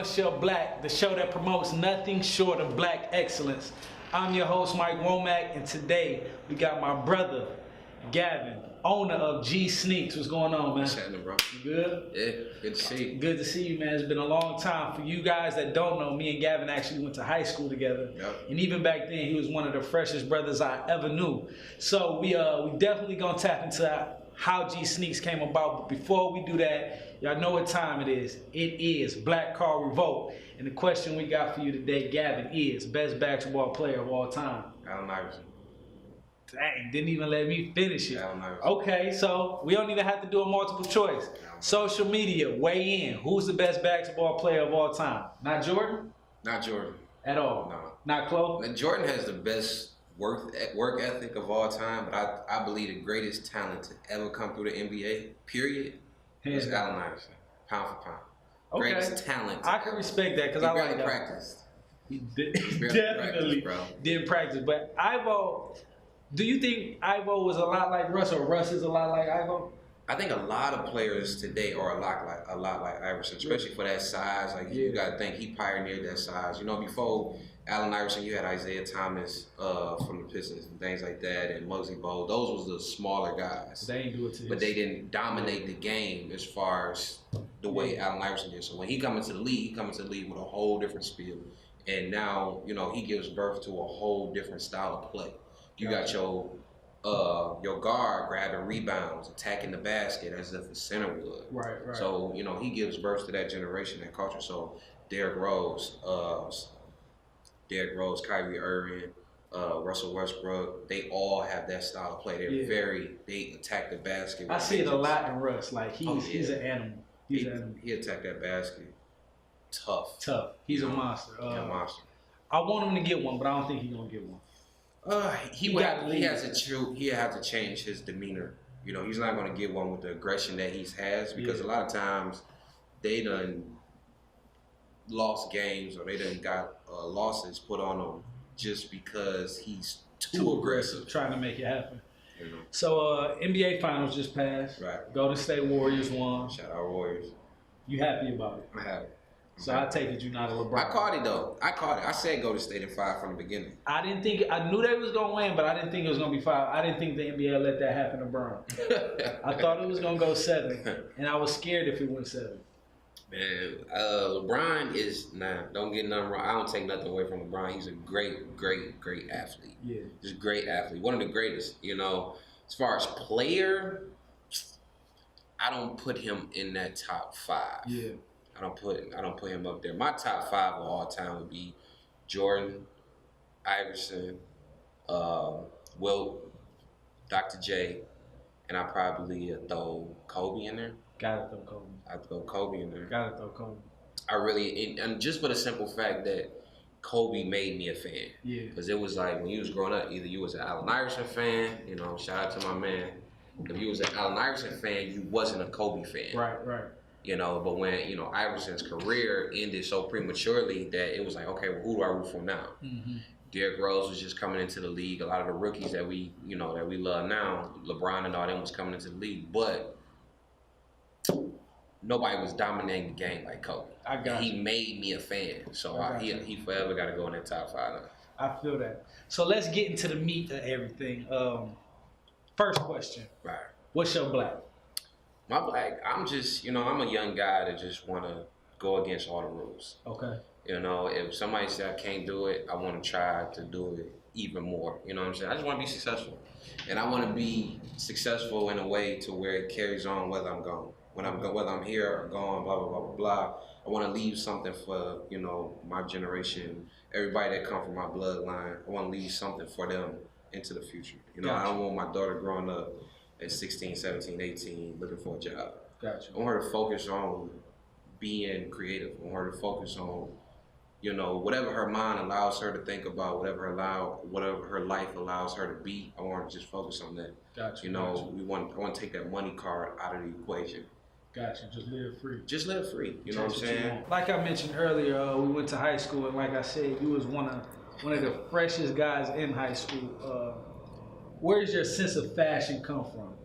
What's Your Black, the show that promotes nothing short of black excellence. I'm your host, Mike Womack, and today we got my brother, Gavin, owner of GSNKS. What's going on, man? What's happening, bro? You good? Yeah, good to see you. Good to see you, man. It's been a long time. For you guys that don't know, me and Gavin actually went to high school together. Yep. And even back then, he was one of the freshest brothers I ever knew. So we definitely gonna tap into how GSNKS came about. But before we do that, y'all know what time it is. It is Black Car Revolt. And the question we got for you today, Gavin, is best basketball player of all time. Allen Iverson. Dang, didn't even let me finish it. Allen Iverson. Okay, so we don't even have to do a multiple choice. Social media, weigh in. Who's the best basketball player of all time? Not Jordan? Not Jordan. At all? No. Not close? Now, Jordan has the best work ethic of all time, but I believe the greatest talent to ever come through the NBA, period, is Allen Iverson, pound for pound. Okay. Greatest talent. I can respect that because I like that. Practiced. He Definitely didn't practice. But Ivo, do you think Ivo was a lot like Russ, or Russ is a lot like Ivo? I think a lot of players today are a lot like Iverson, especially for that size. Like you got to think he pioneered that size. You know, before Allen Iverson, you had Isaiah Thomas from the Pistons and things like that, and Muggsy Bogues. Those was the smaller guys. They ain't do it to but they didn't dominate the game as far as the way Allen Iverson did. So when he come into the league, he comes into the league with a whole different spiel. And now, you know, he gives birth to a whole different style of play. You got your guard grabbing rebounds, attacking the basket as if a center would. Right. So, you know, he gives birth to that generation, that culture. So Derrick Rose, Kyrie Irving, Russell Westbrook, they all have that style of play. They attack the basket. I see it a lot in Russ. Like he's an animal. He's an animal. He attacked that basket. Tough. He's a monster. He's a monster. I want him to get one, but I don't think he's gonna get one. He has to change his demeanor. You know, he's not going to get one with the aggression that he has, because a lot of times they done lost games, or they done got losses put on him just because he's too aggressive, trying to make it happen. You know? So NBA Finals just passed. Right. Golden State Warriors won. Shout out Warriors. You happy about it? I'm happy. So I take it you're not a LeBron. I caught it though. I said go to State in 5 from the beginning. I knew they was gonna win, but I didn't think it was gonna be 5. I didn't think the NBA let that happen to Brown. I thought it was gonna go 7, and I was scared if it went 7. Man, LeBron is don't get nothing wrong. I don't take nothing away from LeBron. He's a great athlete. Yeah, he's a great athlete. One of the greatest. You know, as far as player, I don't put him in that top 5. Yeah. I don't put him up there. My top 5 of all time would be Jordan, Iverson, Wilt, Dr. J, and I probably throw Kobe in there. Gotta throw Kobe. I'd throw Kobe in there. Gotta throw Kobe. I really, and just for the simple fact that Kobe made me a fan. Yeah. Because it was like when you was growing up, either you was an Allen Iverson fan, you know, shout out to my man. If you was an Allen Iverson fan, you wasn't a Kobe fan. Right. You know, but when, you know, Iverson's career ended so prematurely that it was like, okay, well, who do I root for now? Mm-hmm. Derrick Rose was just coming into the league. A lot of the rookies that we love now, LeBron and all them was coming into the league, but nobody was dominating the game like Kobe. He made me a fan, so he forever got to go in that top 5 now. I feel that. So let's get into the meat of everything. First question. Right. What's your black? My black, I'm just, you know, I'm a young guy that just want to go against all the rules. Okay. You know, if somebody said I can't do it, I want to try to do it even more. You know what I'm saying? I just want to be successful. And I want to be successful in a way to where it carries on whether I'm gone. Whether I'm here or gone, blah, blah, blah, blah, blah. I want to leave something for, you know, my generation, everybody that come from my bloodline. I want to leave something for them into the future. You know, I don't want my daughter growing up at 16, 17, 18, looking for a job. Gotcha. I want her to focus on being creative. I want her to focus on, you know, whatever her mind allows her to think about, whatever her life allows her to be. I want her to just focus on that. Gotcha. You know, I want to take that money card out of the equation. Gotcha. Just live free. Just live free. You know what I'm saying? Like I mentioned earlier, we went to high school, and like I said, you was one of the freshest guys in high school. Where does your sense of fashion come from?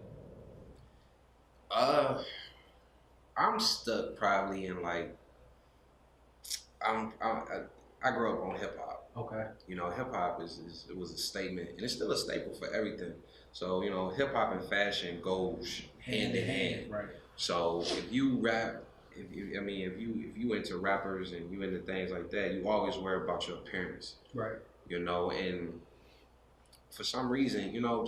I'm stuck probably in like I grew up on hip hop. Okay. You know, hip hop it was a statement, and it's still a staple for everything. So you know, hip hop and fashion goes hand in hand. Right. So if you rap, if you into rappers and you into things like that, you always worry about your appearance. Right. You know, and for some reason, you know,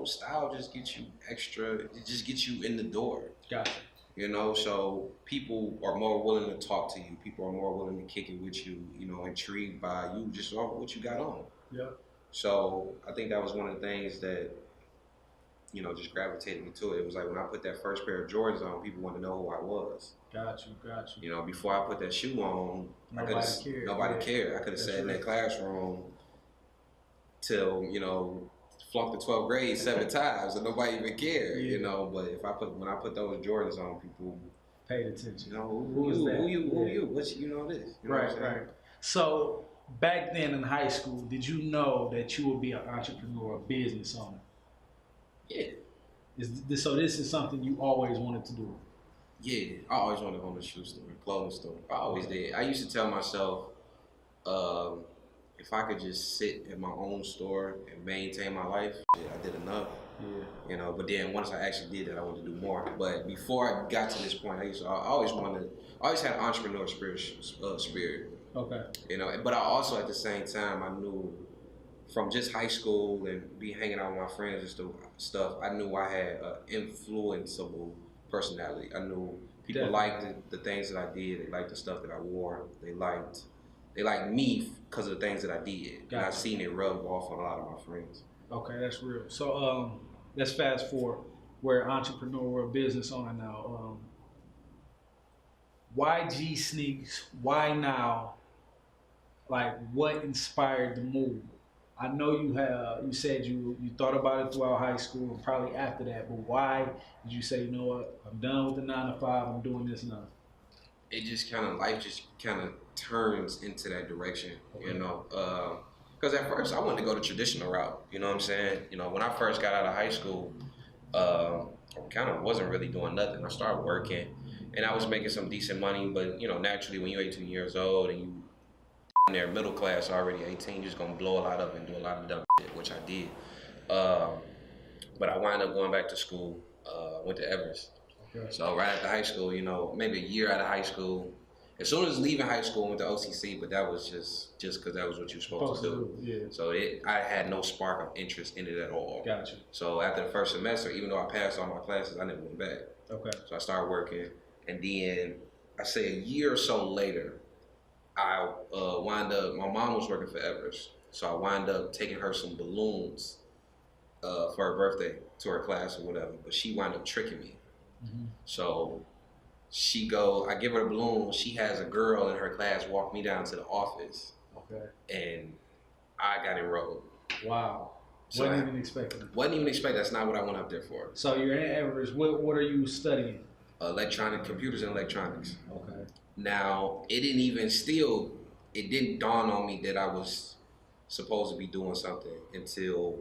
style just gets you extra. It just gets you in the door. Gotcha. You know, so people are more willing to talk to you. People are more willing to kick it with you. You know, intrigued by you just off what you got on. Yeah. So I think that was one of the things that, you know, just gravitated me to it. It was like when I put that first pair of Jordans on, people wanted to know who I was. Got you. You know, before I put that shoe on, Nobody cared. I could have sat in that classroom till, you know, flunked the 12th grade 7 times and nobody even cared, you know. But when I put those Jordans on, people paid attention. You know, who you? What's you know this? You know right. So back then in high school, did you know that you would be an entrepreneur, a business owner? Yeah. So this is something you always wanted to do? Yeah, I always wanted to own a shoe store, clothing store. I always did. I used to tell myself, if I could just sit in my own store and maintain my life, I did enough. Yeah. You know, but then once I actually did that, I wanted to do more. But before I got to this point, I always had an entrepreneur spirit. Okay. You know, but I also at the same time, I knew from just high school and be hanging out with my friends and stuff, I knew I had an influenceable personality. I knew people liked the things that I did. They liked the stuff that I wore. They liked me because of the things that I did. And I seen it rub off on a lot of my friends. Okay, that's real. So let's fast forward. We're an entrepreneur, we're a business owner now. Why G Sneaks? Why now? Like, what inspired the move? I know you said you thought about it throughout high school and probably after that, but why did you say, you know what, I'm done with the 9 to 5, I'm doing this now? It just life just kind of turns into that direction, you know. Because at first I wanted to go the traditional route, you know what I'm saying? You know, when I first got out of high school, I kind of wasn't really doing nothing. I started working and I was making some decent money, but you know, naturally when you're 18 years old and you they're middle class already, 18, you're just gonna blow a lot up and do a lot of dumb shit, which I did. But I wound up going back to school, went to Everest. Okay. So right after high school, you know, maybe a year out of high school, as soon as leaving high school, I went to OCC, but that was just because that was what you're supposed to do. Yeah. So I had no spark of interest in it at all. Gotcha. So after the first semester, even though I passed all my classes, I never went back. Okay. So I started working, and then I say a year or so later, I wind up, my mom was working for Everest, so I wind up taking her some balloons for her birthday to her class or whatever, but she wound up tricking me. Mm-hmm. So I give her a balloon, she has a girl in her class walk me down to the office. Okay. And I got enrolled. Wow. So wasn't even expecting. That's not what I went up there for. So you're in Everest, what are you studying? Computers and electronics. Okay. Now, it didn't dawn on me that I was supposed to be doing something until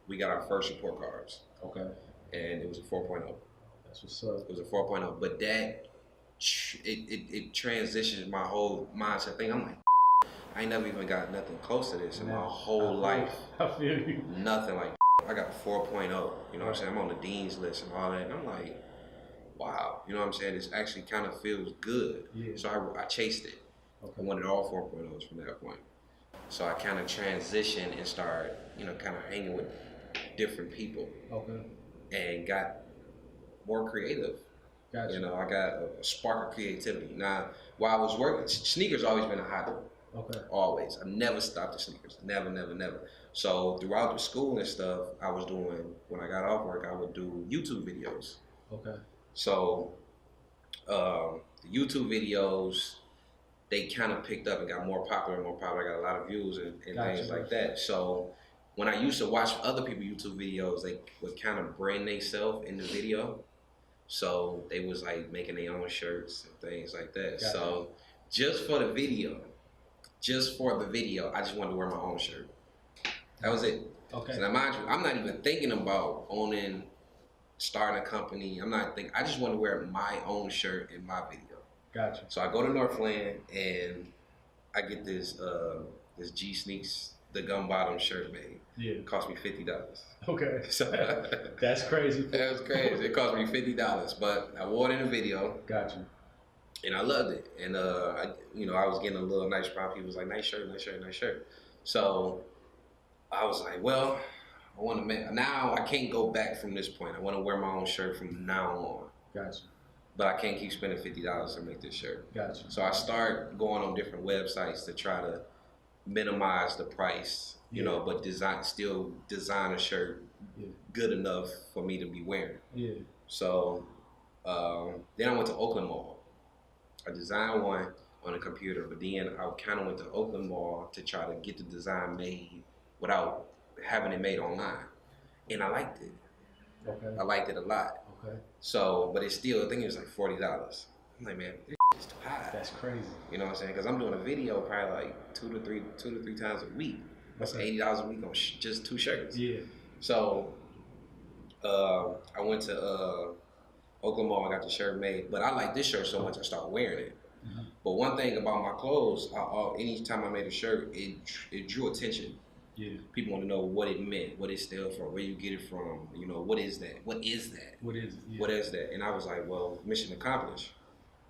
we got our first report cards. Okay. And it was a 4.0. That's what's up. It was a 4.0. But that, it transitioned my whole mindset thing. I'm like, I ain't never even got nothing close to this in my whole life. I feel you. Nothing like, I got a 4.0. You know what I'm saying? I'm on the dean's list and all that. And I'm like, wow, you know what I'm saying? This actually kind of feels good. Yeah. So I chased it. Okay. I wanted all 4.0s from that point. So I kind of transitioned and started, you know, kind of hanging with different people. Okay. And got more creative. Gotcha. You know, I got a spark of creativity. Now, while I was working, sneakers always been a hobby. Okay. Always. I never stopped the sneakers. Never. So throughout the school and stuff, I was doing, when I got off work, I would do YouTube videos. Okay. So the YouTube videos, they kind of picked up and got more popular. I got a lot of views and things like that. So when I used to watch other people's YouTube videos, they would kind of brand themselves in the video. So they was like making their own shirts and things like that. So just for the video, I just wanted to wear my own shirt. That was it. Okay. So now mind you, I'm not even thinking about starting a company. I just want to wear my own shirt in my video. Gotcha. So I go to Northland and I get this this G Sneaks, the gum bottom shirt made. Yeah. It cost me $50. Okay. So That's crazy. that was crazy. It cost me $50, but I wore it in a video. Got you. And I loved it. And I was getting a little nice prop. He was like, nice shirt, nice shirt, nice shirt. So I was like, well, I want to make, now I can't go back from this point. I want to wear my own shirt from now on. Got you. But I can't keep spending $50 to make this shirt. Got you. So I start going on different websites to try to minimize the price, you know, but still design a shirt good enough for me to be wearing. Yeah. So then I went to Oakland Mall. I designed one on a computer, but then I kind of went to Oakland Mall to try to get the design made without having it made online. And I liked it. Okay. I liked it a lot. Okay. So, but it's still, I think it was like $40. I'm like, man, this is too high. That's crazy. You know what I'm saying? Because I'm doing a video probably like two to three times a week. That's $80 a week on just 2 shirts. Yeah. So I went to Oakland Mall, I got the shirt made, but I like this shirt so much I started wearing it. Mm-hmm. But one thing about my clothes, anytime I made a shirt, it drew attention. Yeah. People want to know what it meant, what it stood for, where you get it from, you know, what is that? What is that? What is it? Yeah. What is that? And I was like, well, mission accomplished.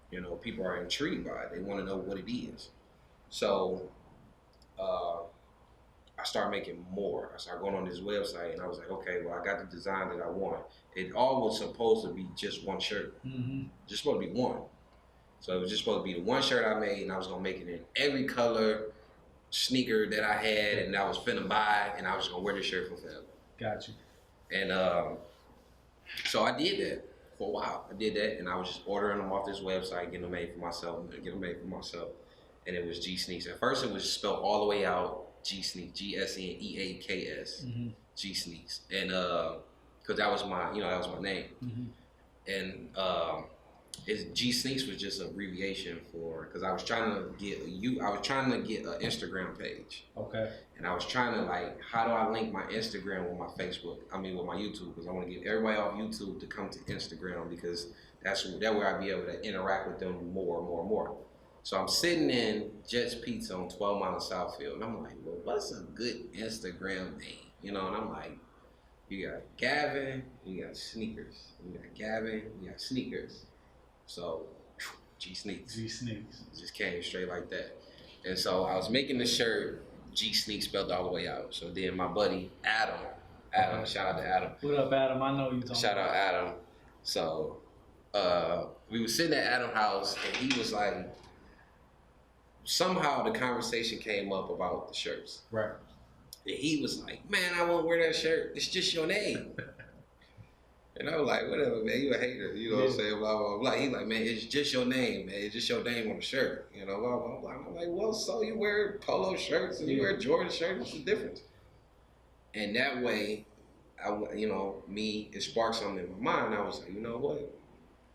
You know, people are intrigued by it. They want to know what it is. So I started making more. I started going on this website and I was like, okay, well, I got the design that I want. It all was supposed to be just one shirt. Mm-hmm. Just supposed to be one. So it was just supposed to be the one shirt I made and I was going to make it in every color sneaker that I had and I was finna buy and I was going to wear this shirt for forever. Got you. And so I did that for a while. I did that and I was just ordering them off this website, getting them made for myself, and it was G Sneaks. At first it was spelled all the way out, G Sneaks, GSNKS, Mm-hmm. G Sneaks. And because that was my name. Mm-hmm. And G Sneaks was just an abbreviation for, because I was trying to get an Instagram page. Okay. And I was trying to like, how do I link my Instagram with my Facebook? I mean, with my YouTube, because I want to get everybody off YouTube to come to Instagram because that way I'd be able to interact with them more. So I'm sitting in Jet's Pizza on 12 Mile in Southfield, and I'm like, well, what's a good Instagram name? You know, and I'm like, you got Gavin, you got Sneakers. You got Gavin, you got Sneakers. So, G Sneaks. G Sneaks. It just came straight like that. And so I was making the shirt, G Sneaks spelled all the way out. So then my buddy, Adam, shout out to Adam. What up, Adam? I know you talking Shout out Adam. So we was sitting at Adam's house and he was like, somehow the conversation came up about the shirts. Right. And he was like, man, I won't wear that shirt. It's just your name. And I was like, whatever, man, you a hater. You know what I'm saying? Blah, blah, blah. He's like, man, it's just your name, man. It's just your name on the shirt. You know, blah, blah, blah. I'm like, well, so you wear polo shirts and you wear Jordan shirts. What's the difference? And that way, it sparked something in my mind. I was like, you know what?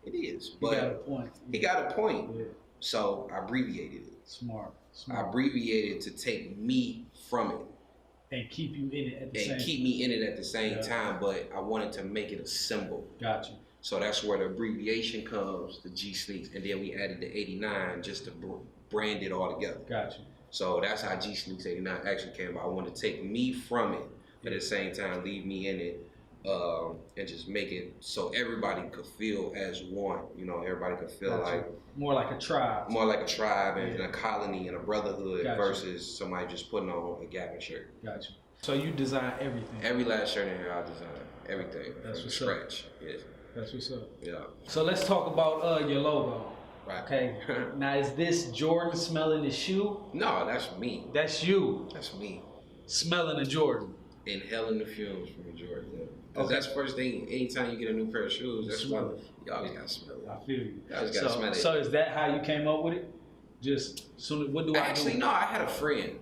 It is. But he got a point. He got a point. Yeah. So I abbreviated it. Smart. I abbreviated to take me from it. And keep you in it at the same time. And keep me in it at the same time, but I wanted to make it a symbol. Gotcha. So that's where the abbreviation comes, the G Sneaks, and then we added the 89 just to brand it all together. Gotcha. So that's how G Sneaks 89 actually came about. I wanted to take me from it, but at the same time leave me in it, and just make it so everybody could feel as one. You know, everybody could feel like more like a tribe. More like a tribe and a colony and a brotherhood Gotcha. Versus somebody just putting on a Gavin shirt. Gotcha. So you design everything. Every last shirt in here I design. Everything. That's from what's scratch. up. Yes. That's what's up. Yeah. So let's talk about your logo. Right. Okay. Now is this Jordan smelling the shoe? No, that's me. That's you. That's me. Smelling a Jordan. Inhaling the fumes from a Jordan. Yeah. Cause Okay. that's the first thing. Anytime you get a new pair of shoes, that's why you always gotta smell it. I feel you. You always gotta smell it. So is that how you came up with it? Just what do I Actually, do? no. I had a friend,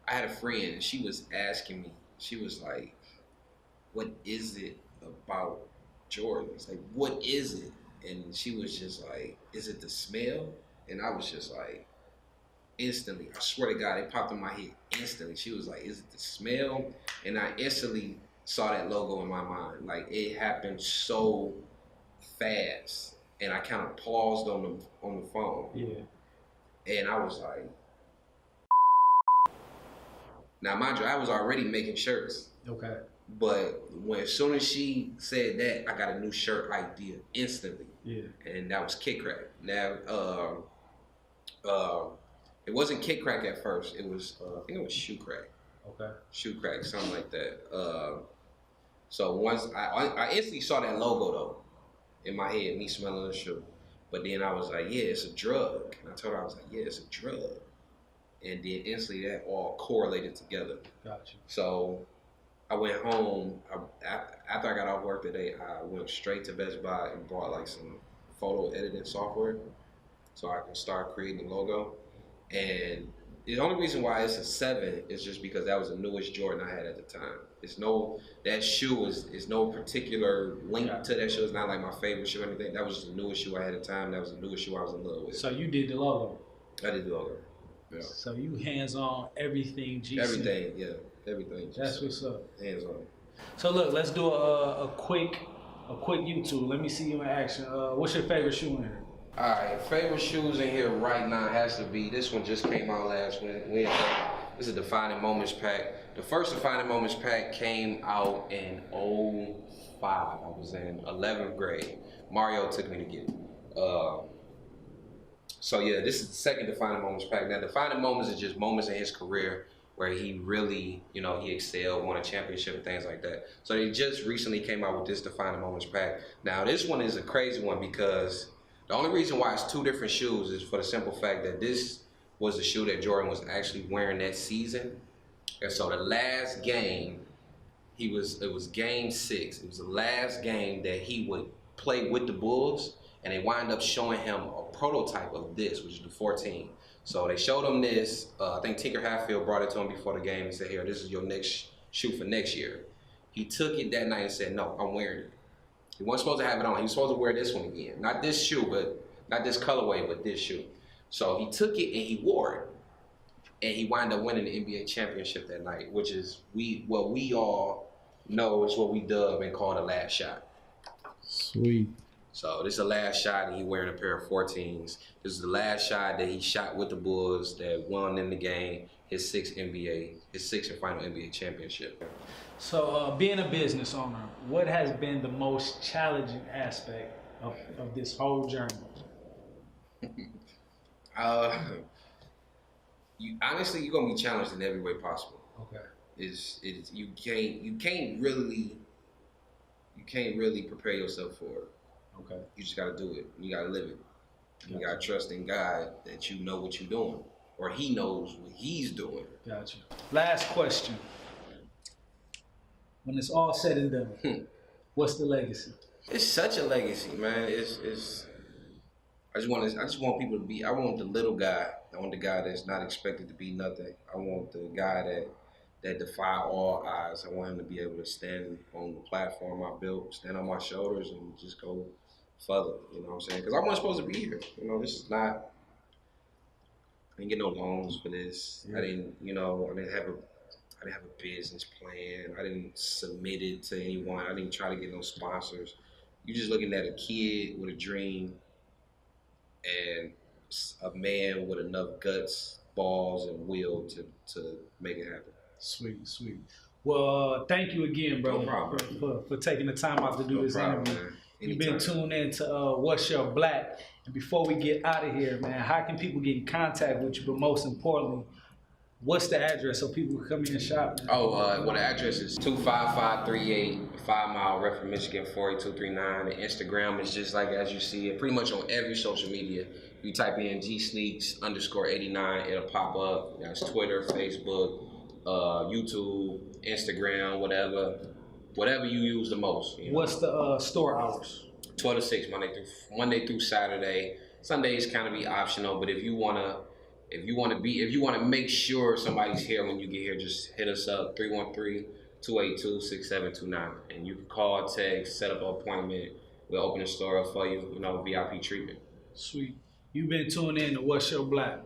and she was asking me. She was like, "What is it about Jordans? Like, what is it?" And she was just like, "Is it the smell?" And I was just like, instantly, I swear to God, it popped in my head instantly. She was like, "Is it the smell?" And I instantly saw that logo in my mind. Like, it happened so fast, and I kind of paused on the phone. Yeah. And I was like, Now, mind you, I was already making shirts. Okay. But as soon as she said that, I got a new shirt idea instantly. Yeah. And that was Kit Crack. Now, it wasn't Kit Crack at first. It was, I think it was Shoe Crack. Okay. Shoe Crack, something like that. So once I instantly saw that logo though in my head, me smelling the shoe. But then I was like, yeah, it's a drug. And I told her, I was like, yeah, it's a drug. And then instantly that all correlated together. Gotcha. So I went home. After I got off work today, I went straight to Best Buy and bought like some photo editing software so I can start creating the logo. And the only reason why it's a 7 is just because that was the newest Jordan I had at the time. That shoe is no particular link to that shoe. It's not like my favorite shoe or anything. That was just the newest shoe I had at the time. That was the newest shoe I was in love with. So you did the logo. I did the logo. Yeah. So you hands on everything GC. Everything, yeah. Everything. That's what's up. Hands on. So look, let's do a quick YouTube. Let me see you in action. What's your favorite shoe in here? All right, favorite shoes in here right now has to be, this one just came out last Wednesday. This is a Defining Moments pack. The first Defining Moments pack came out in '05. I was in 11th grade. Mario took me to get it. So yeah, this is the second Defining Moments pack. Now, Defining Moments is just moments in his career where he really, he excelled, won a championship and things like that. So they just recently came out with this Defining Moments pack. Now, this one is a crazy one because the only reason why it's 2 different shoes is for the simple fact that this was the shoe that Jordan was actually wearing that season. And so the last game, it was game 6. It was the last game that he would play with the Bulls, and they wind up showing him a prototype of this, which is the 14. So they showed him this. I think Tinker Hatfield brought it to him before the game and said, here, this is your next shoe for next year. He took it that night and said, no, I'm wearing it. He wasn't supposed to have it on. He was supposed to wear this one again. Not this shoe, but not this colorway, but this shoe. So he took it and he wore it. And he wound up winning the NBA championship that night, which is what we all know is what we dub and call the last shot. Sweet. So this is the last shot, and he wearing a pair of 14s. This is the last shot that he shot with the Bulls that won in the game, his 6th and final NBA championship. So being a business owner, what has been the most challenging aspect of this whole journey? Honestly, you're gonna be challenged in every way possible. Okay. You can't really prepare yourself for it. Okay. You just gotta do it. You gotta live it. You gotta trust in God that you know what you're doing, or He knows what He's doing. Gotcha. Last question. When it's all said and done, what's the legacy? It's such a legacy, man. I just want people to be. I want the little guy. I want the guy that's not expected to be nothing. I want the guy that defy all odds. I want him to be able to stand on the platform I built, stand on my shoulders, and just go further. You know what I'm saying? Because I wasn't supposed to be here. This is not. I didn't get no loans for this. Yeah. I didn't have a business plan. I didn't submit it to anyone. I didn't try to get no sponsors. You're just looking at a kid with a dream and a man with enough guts, balls, and will to make it happen. Sweet, sweet. Well, thank you again, brother, for taking the time out to do this interview. Man. You've been tuned in to What's Your Black. And before we get out of here, man, how can people get in contact with you? But most importantly, what's the address so people can come in and shop? Man? Well, the address is 25538 5 Mile, Redford, Michigan, 48239. The Instagram is just like as you see it, pretty much on every social media. You type in gsneaks_89, it'll pop up. That's Twitter, Facebook, YouTube, Instagram, whatever you use the most. What's the store hours? 12 to 6, Monday through Saturday. Sundays kind of be optional, but if you wanna make sure somebody's here when you get here, just hit us up 313-282-6729, and you can call, text, set up an appointment. We'll open the store up for you. VIP treatment. Sweet. You've been tuned in to What's Your Black.